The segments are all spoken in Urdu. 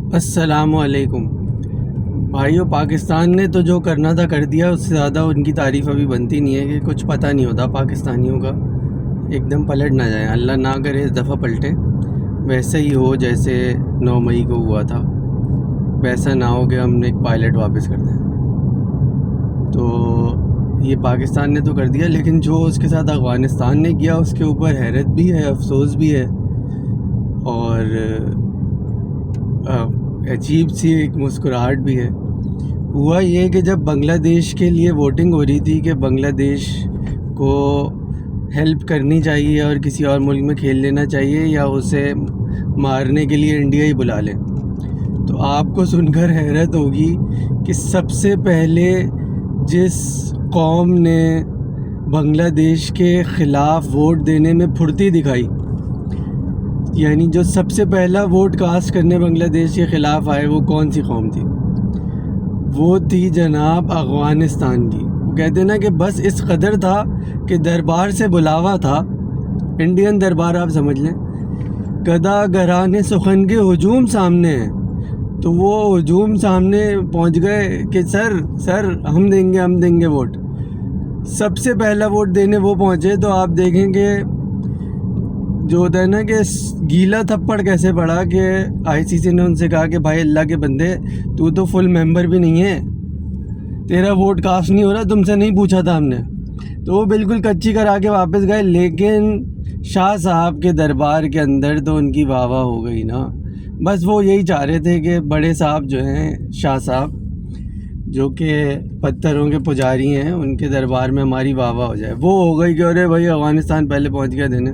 السلام علیکم بھائیو، پاکستان نے تو جو کرنا تھا کر دیا، اس سے زیادہ ان کی تعریف ابھی بنتی نہیں ہے کہ کچھ پتہ نہیں ہوتا پاکستانیوں کا، ایک دم پلٹ نہ جائیں، اللہ نہ کرے اس دفعہ پلٹیں، ویسے ہی ہو جیسے 9 مئی کو ہوا تھا، ویسا نہ ہو کہ ہم نے ایک پائلٹ واپس کر دیں۔ تو یہ پاکستان نے تو کر دیا، لیکن جو اس کے ساتھ افغانستان نے کیا اس کے اوپر حیرت بھی ہے، افسوس بھی ہے، اور عجیب سی ایک مسکراہٹ بھی ہے۔ ہوا یہ کہ جب بنگلہ دیش کے لیے ووٹنگ ہو رہی تھی کہ بنگلہ دیش کو ہیلپ کرنی چاہیے اور کسی اور ملک میں کھیل لینا چاہیے یا اسے مارنے کے لیے انڈیا ہی بلا لیں، تو آپ کو سن کر حیرت ہوگی کہ سب سے پہلے جس قوم نے بنگلہ دیش کے خلاف ووٹ دینے میں پھرتی دکھائی، یعنی جو سب سے پہلا ووٹ کاسٹ کرنے بنگلہ دیش کے خلاف آئے، وہ کون سی قوم تھی؟ وہ تھی جناب افغانستان کی۔ وہ کہتے ہیں نا کہ بس اس قدر تھا کہ دربار سے بلاوا تھا، انڈین دربار آپ سمجھ لیں، گدا گران سخن کے ہجوم سامنے ہیں، تو وہ ہجوم سامنے پہنچ گئے کہ سر ہم دیں گے ووٹ۔ سب سے پہلا ووٹ دینے وہ پہنچے، تو آپ دیکھیں کہ جو ہوتا ہے نا کہ گیلا تھپڑ کیسے پڑا کہ آئی سی سی نے ان سے کہا کہ بھائی اللہ کے بندے، تو فل ممبر بھی نہیں ہے، تیرا ووٹ کاسٹ نہیں ہو رہا، تم سے نہیں پوچھا تھا ہم نے، تو وہ بالکل کچی کرا کے واپس گئے۔ لیکن شاہ صاحب کے دربار کے اندر تو ان کی واہ واہ ہو گئی نا، بس وہ یہی چاہ رہے تھے کہ بڑے صاحب جو ہیں، شاہ صاحب جو کہ پتھروں کے پجاری ہیں، ان کے دربار میں ہماری واہ واہ ہو جائے۔ وہ ہو گئی کہ ارے بھائی افغانستان پہلے پہنچ گیا دینے۔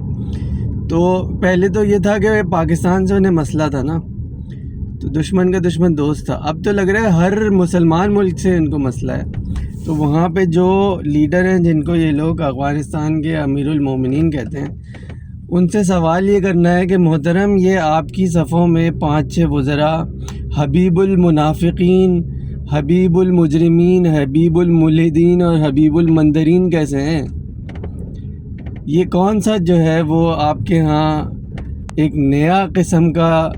تو پہلے تو یہ تھا کہ پاکستان سے انہیں مسئلہ تھا نا، تو دشمن کا دشمن دوست تھا، اب تو لگ رہا ہے ہر مسلمان ملک سے ان کو مسئلہ ہے۔ تو وہاں پہ جو لیڈر ہیں جن کو یہ لوگ افغانستان کے امیر المومنین کہتے ہیں، ان سے سوال یہ کرنا ہے کہ محترم، یہ آپ کی صفوں میں 5-6 وزراء حبیب المنافقین، حبیب المجرمین، حبیب الملحدین اور حبیب المنظرین کیسے ہیں؟ یہ کون سا جو ہے وہ آپ کے ہاں ایک نیا قسم کا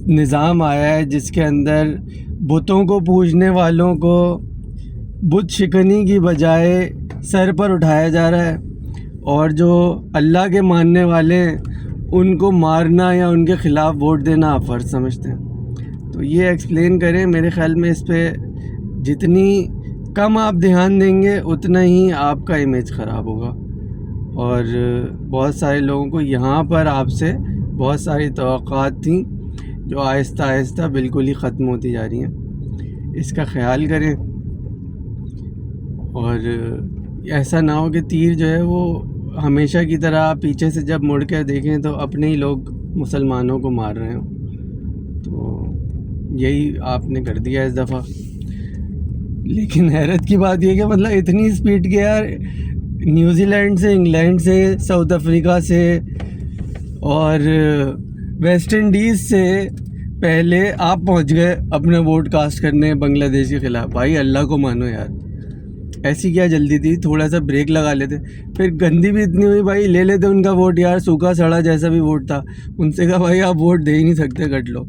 نظام آیا ہے جس کے اندر بتوں کو پوجنے والوں کو بت شکنی کی بجائے سر پر اٹھایا جا رہا ہے، اور جو اللہ کے ماننے والے ہیں ان کو مارنا یا ان کے خلاف ووٹ دینا آپ فرض سمجھتے ہیں؟ تو یہ ایکسپلین کریں۔ میرے خیال میں اس پہ جتنی کم آپ دھیان دیں گے اتنا ہی آپ کا امیج خراب ہوگا، اور بہت سارے لوگوں کو یہاں پر آپ سے بہت ساری توقعات تھیں جو آہستہ آہستہ بالکل ہی ختم ہوتی جا رہی ہیں۔ اس کا خیال کریں، اور ایسا نہ ہو کہ تیر جو ہے وہ ہمیشہ کی طرح پیچھے سے جب مڑ کے دیکھیں تو اپنے ہی لوگ مسلمانوں کو مار رہے ہوں۔ تو یہی آپ نے کر دیا اس دفعہ۔ لیکن حیرت کی بات یہ کہ مطلب اتنی اسپیڈ کے یار، نیوزی لینڈ سے، انگلینڈ سے، ساؤتھ افریقہ سے اور ویسٹ انڈیز سے پہلے آپ پہنچ گئے اپنا ووٹ کاسٹ کرنے بنگلہ دیش کے خلاف۔ بھائی اللہ کو مانو یار، ایسی کیا جلدی تھی؟ تھوڑا سا بریک لگا لیتے۔ پھر گندی بھی اتنی ہوئی بھائی، لے لیتے ان کا ووٹ یار، سوکھا سڑا جیسا بھی ووٹ تھا، ان سے کہا بھائی آپ ووٹ دے ہی نہیں سکتے، کٹ لو۔